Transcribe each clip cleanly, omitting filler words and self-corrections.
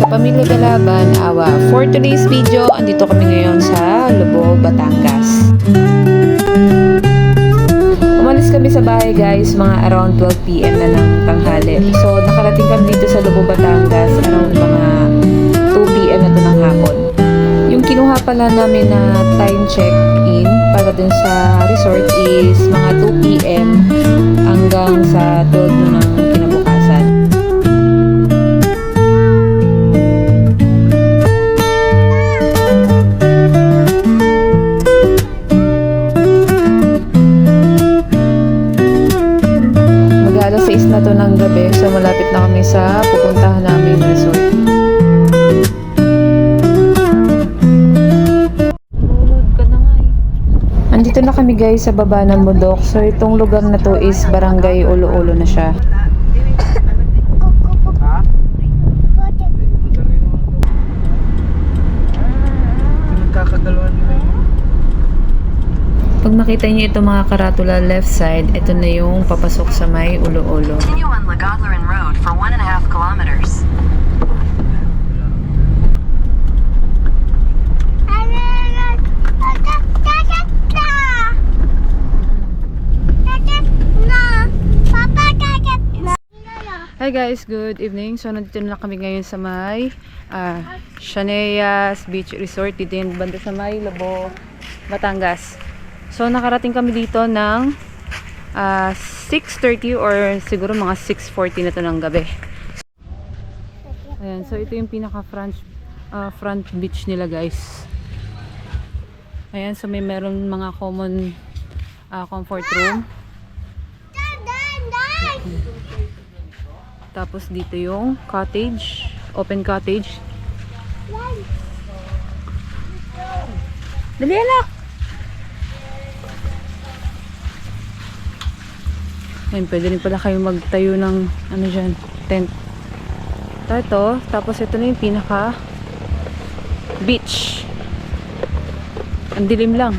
sa Pamilya Galaban, Awa. For today's video, andito kami ngayon sa Lobo, Batangas. Umalis kami sa bahay guys, mga around 12 PM na ng tanghali. So nakarating kami dito sa Lobo, Batangas around mga 2 PM na to ng hapon. Yung kinuha pala namin na time check-in para dun sa resort is mga 2 PM hanggang sa 12 na ng kinabukasan. Mag-alas 6 na to ng gabi, so malapit na kami sa pupuntahan namin resort. Andito na kami guys sa baba ng bundok. So itong lugar na to is Barangay Ulo-Ulo na siya. Pag makita niyo ito mga karatula left side, ito na yung papasok sa may Ulo-Ulo. Continue on Lagodlerin Road for 1.5 kilometers. Hi guys, good evening. So nandito na kami ngayon sa may Shaneas Beach Resort dito yung banda sa may Lobo, Batangas. So nakarating kami dito ng 6:30 or siguro mga 6:40 na to ng gabi. Ayan, so ito yung pinaka front beach nila guys. Ayan, so may meron mga common comfort room. Tapos dito yung cottage, open cottage. Dali anak! Ayan, pwede rin pala kayo magtayo ng ano dyan, tent. Ito, tapos ito na yung pinaka beach. Ang dilim lang.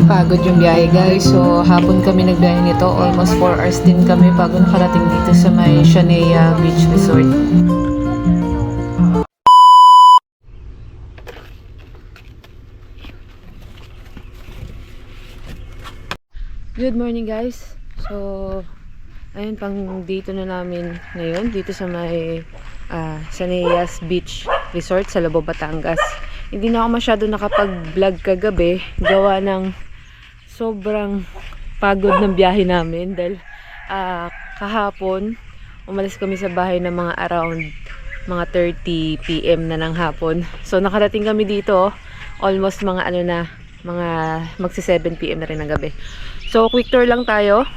Pagod yung biyahe guys. So hapon kami nagbiyahe nito. Almost 4 hours din kami bago nakarating dito sa may Shanea Beach Resort. Good morning guys. So ayun, pang dito na namin ngayon dito sa may Shaneas Beach Resort sa Lobo, Batangas. Hindi na ako masyado nakapag-vlog kagabi gawa ng sobrang pagod ng biyahe namin dahil kahapon umalis kami sa bahay ng mga around mga 30 PM na ng hapon. So nakarating kami dito almost mga ano na, mga magsi 7 PM na rin ng gabi. So quick tour lang tayo.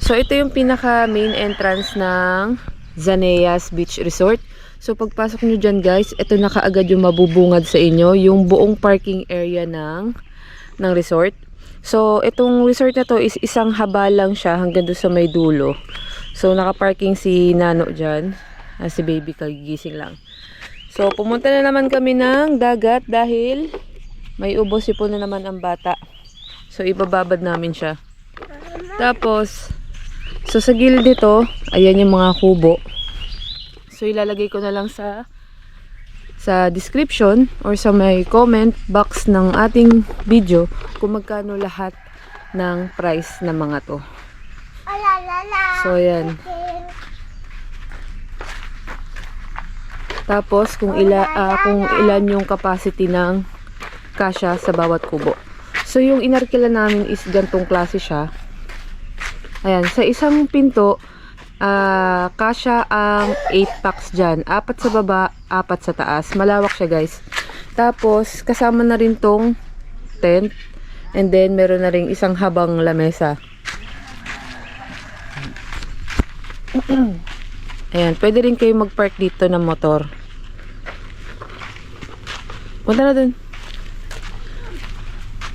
So ito yung pinaka main entrance ng Shaneas Beach Resort. So pagpasok nyo dyan guys, ito na kaagad yung mabubungad sa inyo, yung buong parking area ng resort. So itong resort na to is isang haba lang siya hanggang doon sa may dulo. So naka-parking si Nano dyan, si baby kagigising lang. So pumunta na naman kami ng dagat dahil may ubo sipon na naman ang bata. So ibababad namin siya. Tapos so sa gilid nito, ayan yung mga kubo. So ilalagay ko na lang sa description or sa may comment box ng ating video kung magkano lahat ng price ng mga to. So ayan. Tapos kung ilan yung capacity ng kasya sa bawat kubo. So yung inarkila namin is gantong klase siya. Ayan, sa isang pinto kasya ang 8 packs dyan. 4 sa baba, 4 sa taas. Malawak siya guys. Tapos kasama na rin tong tent. And then meron na rin isang habang lamesa. Ayan, pwede rin kayo mag-park dito ng motor. Punta na dun.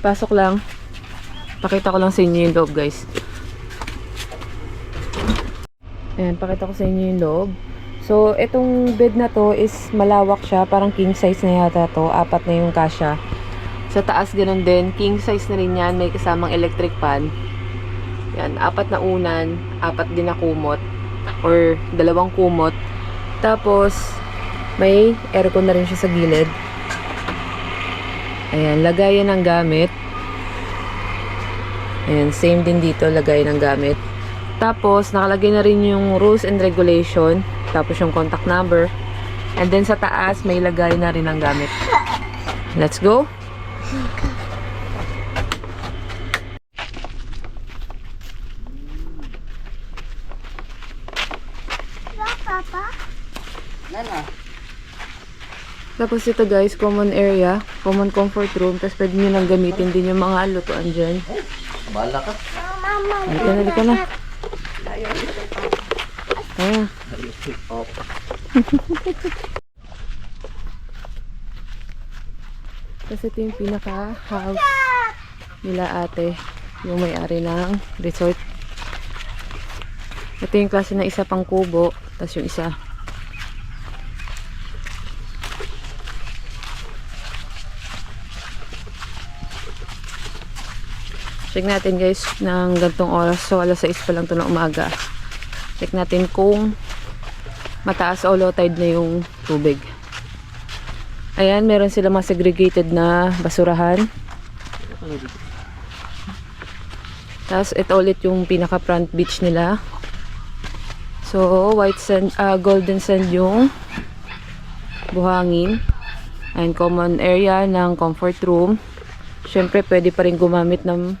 Pasok lang. Pakita ko lang sa inyo yung loob guys. Ayan, pakita ko sa inyo yung loob. So, itong bed na to is malawak siya. Parang king size na yata to. 4 na yung kasya. Sa taas ganun din, king size na rin yan, may kasamang electric fan. Yan, 4 na unan, 4 din na kumot or 2 kumot. Tapos may aircon na rin siya sa gilid. Ayan, lagayan ng gamit. Ayan, same din dito, lagayan ng gamit. Tapos nakalagay na rin yung rules and regulation, tapos yung contact number. And then sa taas may lagay na rin ng gamit. Let's go. Tapos ito guys, common area, common comfort room. Tapos pwede nyo nang gamitin din yung mga lutuan dyan. Bala ka. Halika na. Ayan. Tapos ito yung pinaka-house nila ate, yung may-ari ng resort. Ito yung klase na isa pang kubo, tapos yung isa. Check natin guys ng gantong oras. So alas 6 pa lang ito ng umaga. Check natin kung mataas o low tide na yung tubig. Ayan, meron sila mga segregated na basurahan. Tapos ito ulit yung pinaka front beach nila. So white sand, golden sand yung buhangin. And common area ng comfort room. Syempre pwede pa rin gumamit ng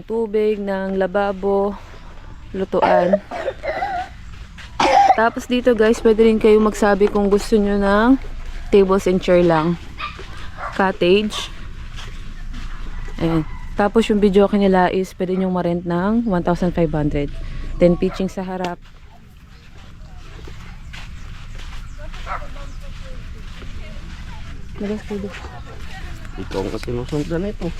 tubig, ng lababo, lutuan. Tapos dito guys, pwede rin kayo magsabi kung gusto nyo ng tables and chair lang. Cottage. Ayan. Tapos yung video nila is pwede nyo ma-rent ng 1,500. Then pitching sa harap. Labas ko dito. Ikaw ang kasi masundan na ito.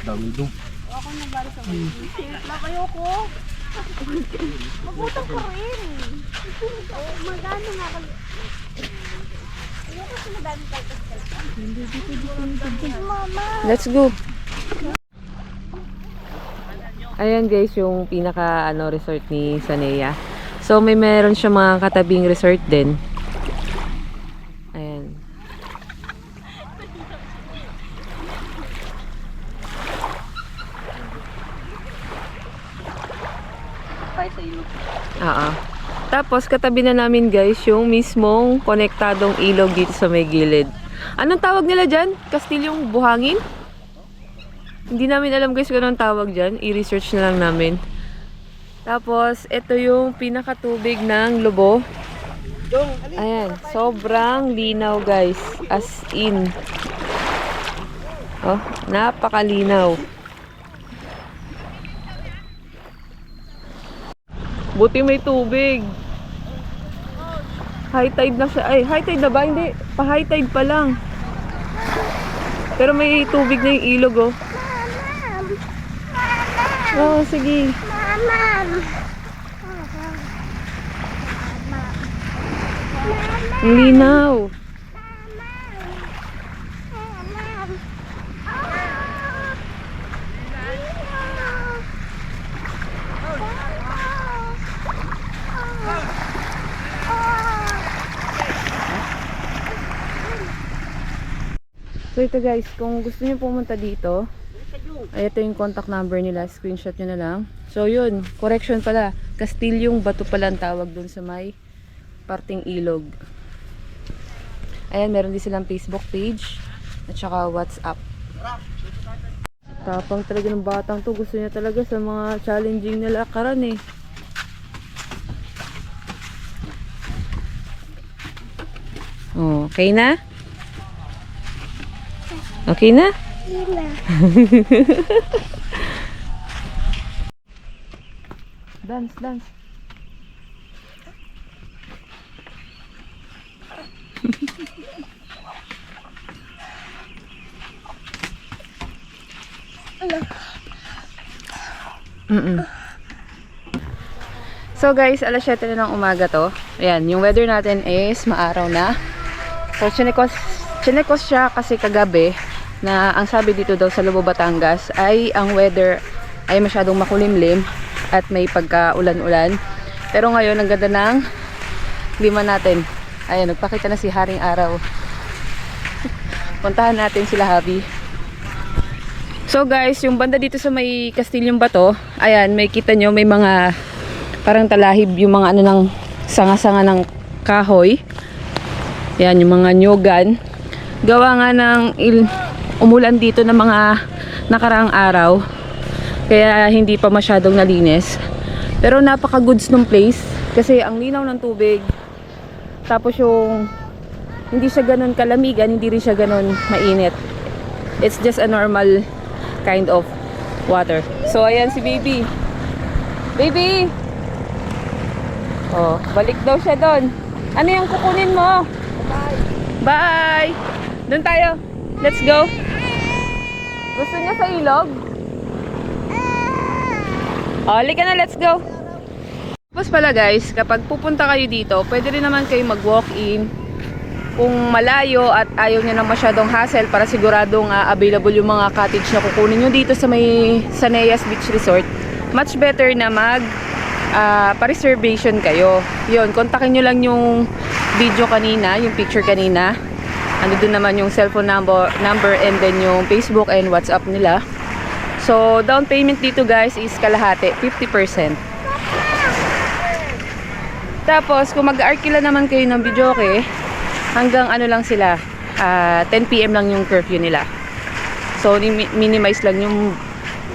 Dami doon. Ako nabari sa mga. Ayoko. Magutang ka rin. Magano nga ako. Ayoko sa madami tayo. Mama. Let's go. Ayan guys, yung pinaka resort ni Sanea. So may meron siya mga katabing resort din. Ayan. Oo. Tapos katabi na namin guys yung mismong konektadong ilog dito sa may gilid. Anong tawag nila dyan? Kastilyong buhangin? Hindi namin alam guys kung anong tawag dyan. I-research na lang namin. Tapos ito yung pinakatubig ng Lobo. Ayan. Sobrang linaw guys. As in. Oh, napakalinaw. Buti may tubig. High tide na siya. Ay, high tide na ba? Hindi. Pa-high tide pa lang. Pero may tubig na yung ilog, oh. Oh, sige. Ang linaw. So ito guys, kung gusto niyo pumunta dito, ay ito yung contact number nila, screenshot nyo na lang. So yun, correction pala, Kastilyong Bato pala ang tawag dun sa may parting ilog. Ayan, meron din silang Facebook page at saka WhatsApp. Tapang talaga ng batang to, gusto niya talaga sa mga challenging na lakaran eh. Oh, okay na? Okay na? Dance, dance. So guys, alas 7 na ng umaga to. Ayan, yung weather natin is maaraw na. So Chinek ko siya kasi kagabi na ang sabi dito daw sa Lobo, Batangas ay ang weather ay masyadong makulimlim at may pagka-ulan-ulan. Pero ngayon, ang ganda ng klima natin. Ayan, nagpakita na si Haring Araw. Puntahan natin sila, Habi. So guys, yung banda dito sa may Kastilyong Bato, ayan, may kita nyo, may mga parang talahib, yung mga ano ng sanga-sanga ng kahoy. Ayan, yung mga nyogan. Gawa nga ng umulan dito ng mga nakaraang araw. Kaya hindi pa masyadong nalinis. Pero napaka-goods ng place. Kasi ang linaw ng tubig. Tapos yung hindi siya ganun kalamigan, hindi rin siya ganun mainit. It's just a normal kind of water. So ayan si baby. Baby! Oh, balik daw siya doon. Ano yung kukunin mo? Bye! Bye! Doon tayo. Let's go. Gusto niya sa ilog? Oh, halika na, let's go. Tapos pala guys, kapag pupunta kayo dito, pwede rin naman kayo mag-walk-in. Kung malayo at ayaw nyo na masyadong hassle para siguradong available yung mga cottage na kukunin nyo dito sa may Saneyas Beach Resort, much better na pa-reservation kayo. Yun, kontakin nyo lang yung video kanina, yung picture kanina. Ano dun naman yung cellphone number and then yung Facebook and WhatsApp nila. So, down payment dito guys is kalahati, 50%. Tapos, kung mag-arkila naman kayo ng videoke, hanggang ano lang sila, 10 PM lang yung curfew nila. So, minimize lang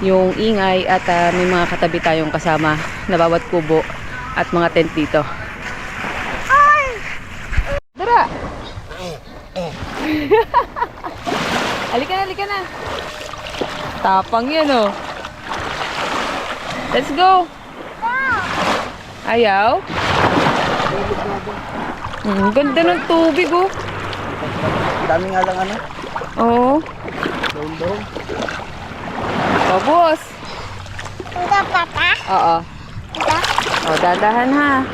yung ingay at may mga katabi tayong kasama na bawat kubo at mga tent dito. Dara! Halika na. Tapang yan, oh. Let's go. Ayaw? Ganda ng tubig, oh. Dami nga lang ano. Oo. Doon. Pabos. Ito, Papa? Oo. Ito? Oh, dadahan ha.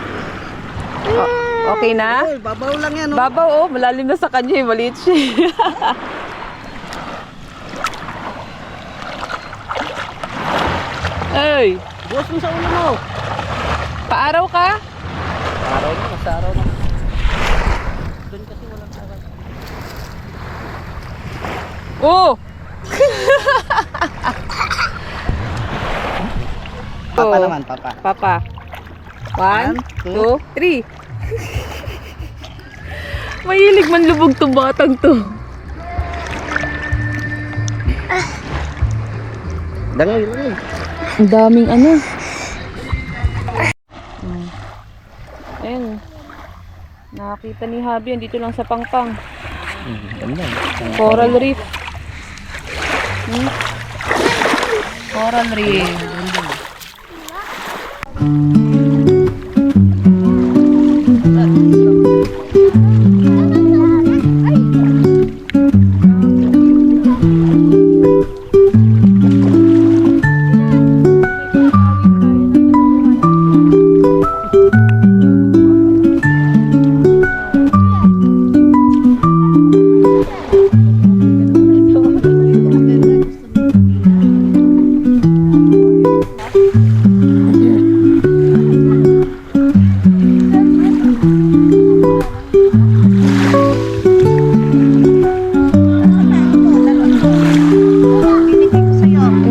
Oh, okay na? Ay, babaw lang yan. Babaw, oh. Malalim na sa kanya, eh. Maliit siya. Ay! Buwas mo sa ulo mo. Paaraw ka? Araw na, sa araw na. Doon kasi walang araw. Oh! Papa naman, papa. Papa. 1, 2, 3. Mahilig man lubog to batang to. Dangoy. Ang daming ano. Ayan. Nakakita ni Habi. Andito lang sa Pangpang. Ganda. Coral Reef. Coral Reef.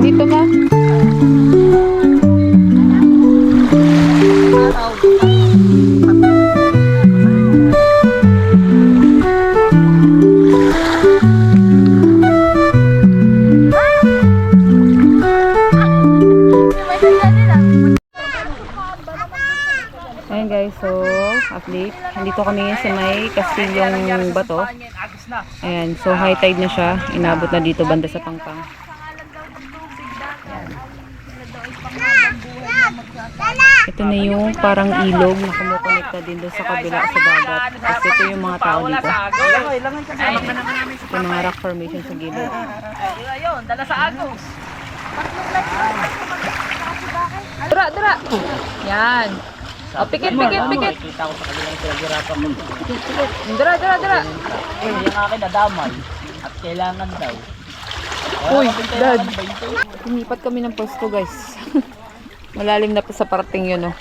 Dito ma. Ayan guys, so update. Nandito kami sa may Kastilyong Bato. Ayan, so high tide na siya. Inabot na dito banda sa Pangpang. Ito na yung parang ilog na kumukonekta din doon sa kabila sa dagat. Kasi ito yung mga tao dito. Ito yung mga rock formation sa gilid. Ayun, dala sa Agos. Dura! Yan. Oh, pikit, pikit, pikit. Kita ko sa kanilang pinaghirapan ko. Dara, dara, dara. Yung akin nadamay. At kailangan daw. Uy, Kailangan dad. 20. Lumipat kami ng pwesto, guys. Malalim na pa sa parting yun, oh.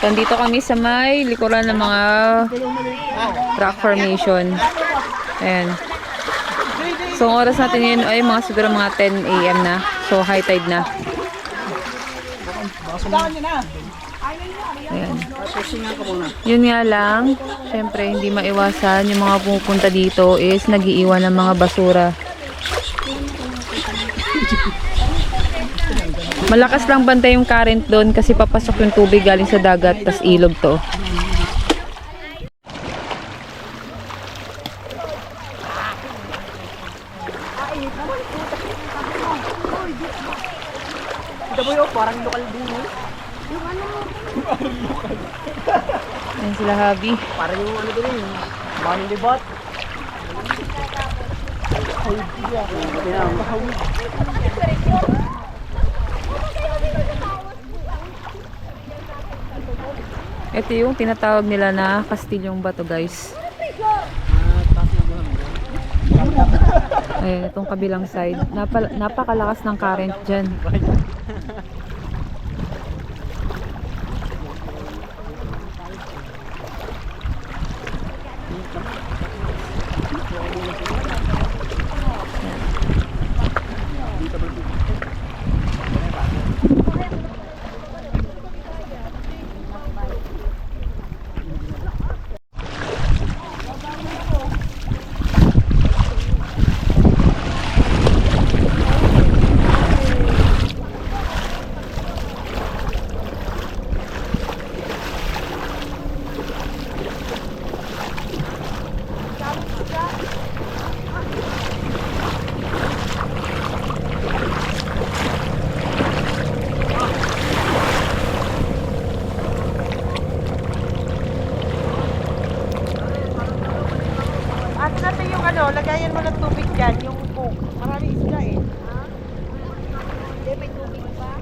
Nandito kami sa may likuran ng mga rock formation. Ayan. So, ang oras natin yun ay mga siguro mga 10 a.m. na. So, high tide na. Ayan. Yun nga lang, syempre, hindi maiwasan. Yung mga pumupunta dito is nagiiwan ng mga basura. Malakas lang bantay yung current doon kasi papasok yung tubig galing sa dagat, tas ilog to. Ito mo yun, parang lokal din eh. Ayan sila, Habi. Parang yung ano din eh. Maning libat. Ito yung tinatawag nila na Kastilyong Bato, guys. Ayan, itong kabilang side. Napakalakas ng current dyan. Atin natin yung ano, lagayan mo ng tubig dyan, yung coke. Maraming isda eh. Hindi, may tubig pa.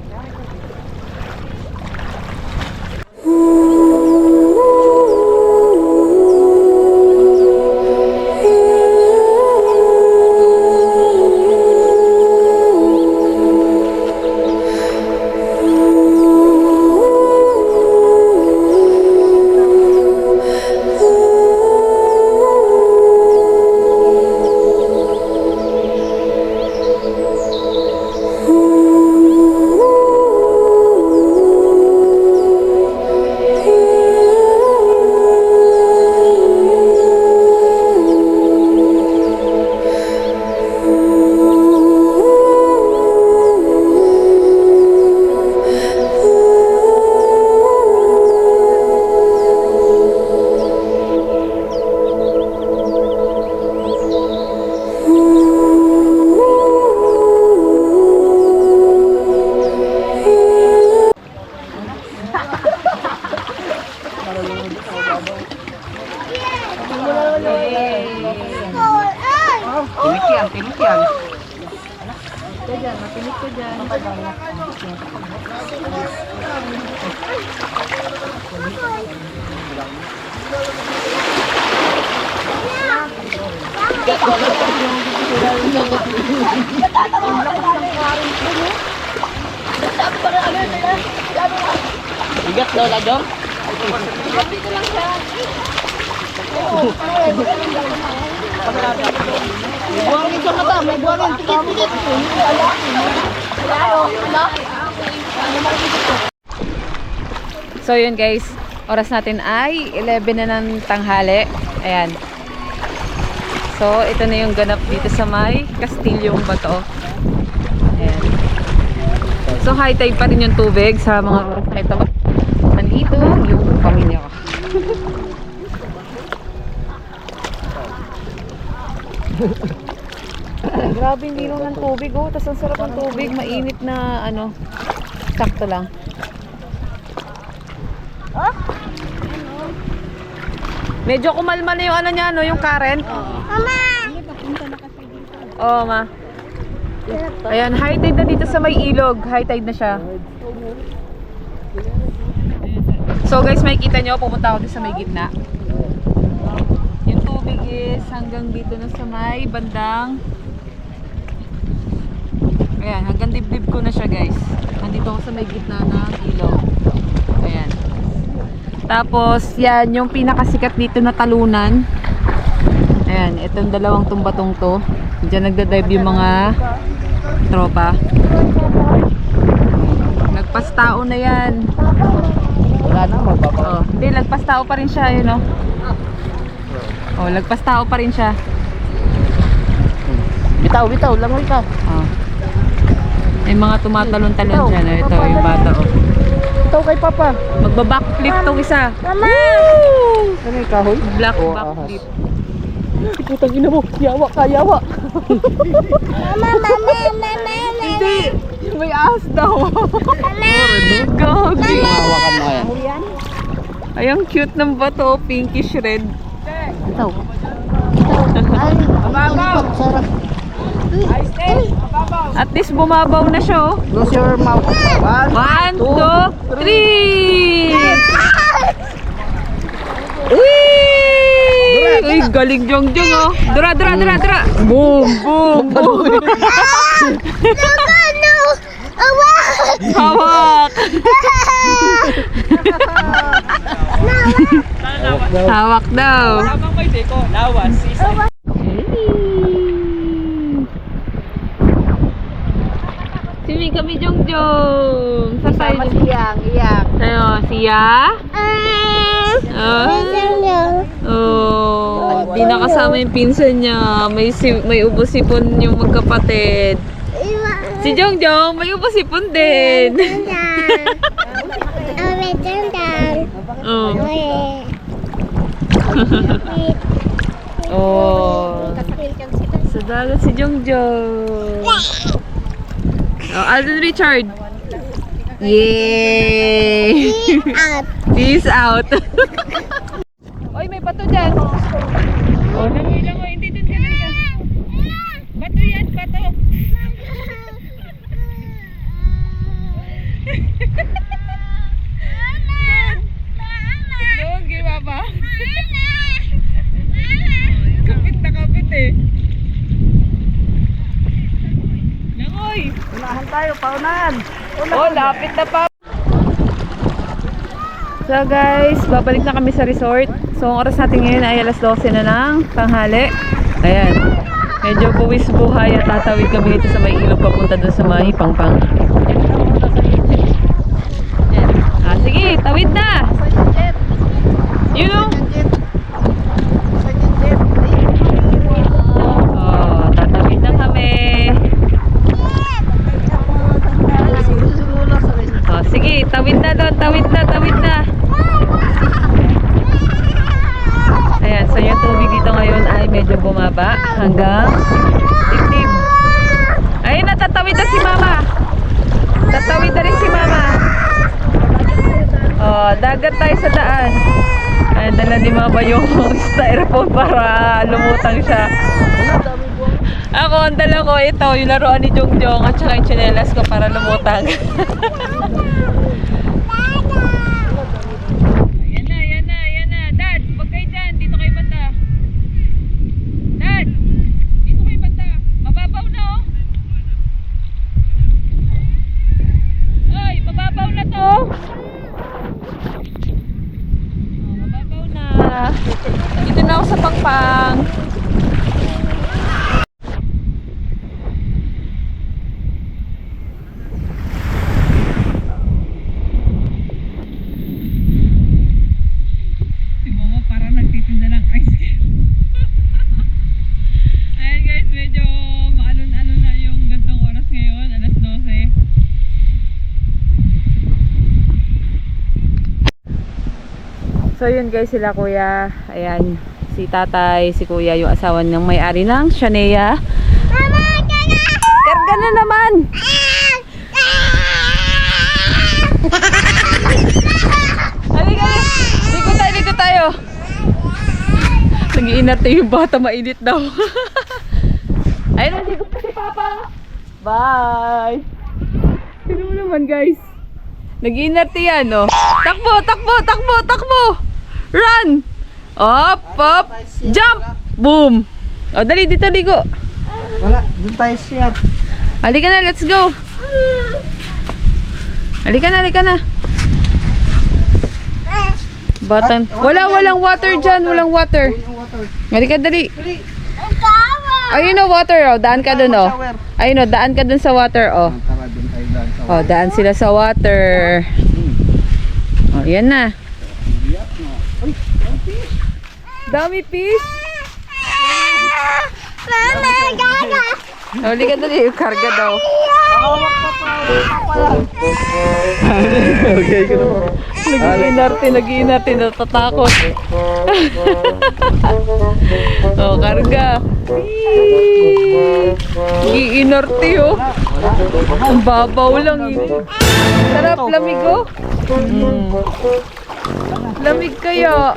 Tinikian, tinikian. Ka dyan, mapinig ka dyan. Bigat daw na dyan. May buhangin sa mata, may buhangin. Tikit, So yun guys, oras natin ay 11 na ng tanghali. Ayan. So ito na yung ganap dito sa may Kastilyong Bato. Ayan. So high tide pa rin yung tubig sa mga oras na ito. Nandito yung pamilya ko. Grabe yung ilong ng tubig, oh. Tapos ang sarap ng tubig, mainit na ano, sakto lang. Medyo kumalma na yung ano niya, no, yung current. Mama! Oo, ma. Ayan, high tide na dito sa may ilog. High tide na siya. So guys, makikita nyo, pumunta ako dun sa may gitna. Yung tubig is hanggang dito na sa may bandang. Ayan, hanggang dibdib ko na siya guys. Nandito ako sa may gitna ng ilog. Ayan. Tapos, yan, yung pinakasikat dito na talunan. Ayan, itong dalawang tumbatong to. Diyan nagdadive yung mga tropa. Lagpas tao na yan. Wala na, magbaba. Oh, hindi, lagpas tao pa rin siya, yun oh. Oh, lagpas tao pa rin siya. Bitaw, bitaw, langoy ka. Oh. May mga tumatalon-talon dyan. Oh. Ito, yung bata oh. Bitaw kay Papa. Magbabackflip tong isa. Mama! Ano yung kahoy? Black Oh, backflip. Putang ina mo, yawa ka, yawa. Mama! Hindi! May ahas daw. Gagi. Hawakan mo yan. Ay, ang cute ng bato. Pinkish red. Bitaw. Ay, mababaw. Sarap. At least bumabaw na siya oh. Close your mouth. 1, 2, 3! Uy! Uy, galing Jongjong oh. Dura. Boom, boom, boom. No! Awak! Hawak. Hawak daw. Simi kami Jongjong. Sasay Iyang. Sayo, siya? Oh, di nakasama yung pinsan niya. May ubo-sipon yung magkapatid. Si Jongjong, may ubo-sipon din. Oh. Oh. Sa dagat si Jongjong. Oh, Alden Richard. Yay! Peace out. Oy, may bato dyan. Oh, langoy. Hindi dun ka na. Bato yan, bato. Doon, giba ba? Kapit na kapit eh. Langoy. Unahan tayo, paunahan. Oh, lapit na pa. So guys, babalik na kami sa resort. So ang oras natin ngayon ay alas 12 na ng tanghali. Ayan. Medyo buwis buhay at tatawid kami dito sa may ilog papunta doon sa may Pangpang. Ayan. Ah, sige, tawid na. You know? Oh, tatawid na kami. Oh, sige, tawid na doon, tawid na. Ayan, so yung tubig dito ngayon ay medyo bumaba hanggang dibdib. Ayun, natatawid na si Mama. Tatawid na rin si Mama. Oh, dagat tayo sa daan. Ayan, dala ni Mama yung styrofoam para lumutang siya. Ako, ang dala ko ito, yung laruan ni Jongjong at saka yung tsinelas ko para lumutang. Yan na. Dad, huwag kayo dyan. Dito kayo banda. Dad, dito kayo banda. Mababaw na oh. Ay, mababaw na to. Oh, mababaw na. Dito na ako sa Pangpang. So yun guys, sila kuya, ayan, si tatay, si kuya, yung asawa ng may-ari ng Shanea. Mama, Karga na naman! Halika na! Ligo tayo! Nag-iinarte yung bata, mainit daw. Ayun, naligo pa si Papa! Bye! Sino mo naman guys? Nag-inerte yan, oh. Takbo, takbo, takbo, takbo! Run! Up, up! Jump! Boom! O, dali, dito, ligo. Wala, doon tayo siya. Halika na, let's go! Halika na, halika na. Batan. Walang water dyan, walang water. Halika, dali. Ayun o, water, oh. Daan ka dun, oh. Ayun o, daan ka dun sa water, oh. Tara, doon tayo daan sa Oh, daan sila sa water. Oh, yan na. Dami fish. Oh, halika, dali. Karga daw. Okay, ko naman. Nag-iinarte, natatakot. Oh, karga. Nag-iinarte, oh. Ang babaw lang yun. Sarap, lamig, oh. Lamig kaya.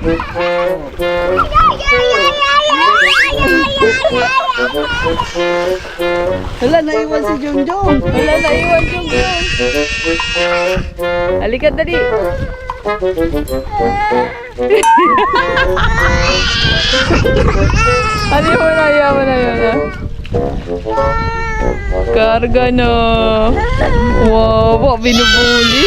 Wala, naiwan si Jungjong. Wala na iwan yung halika, dali. Halika mo na, yaman na yun. Karga na. Wow, binubuli.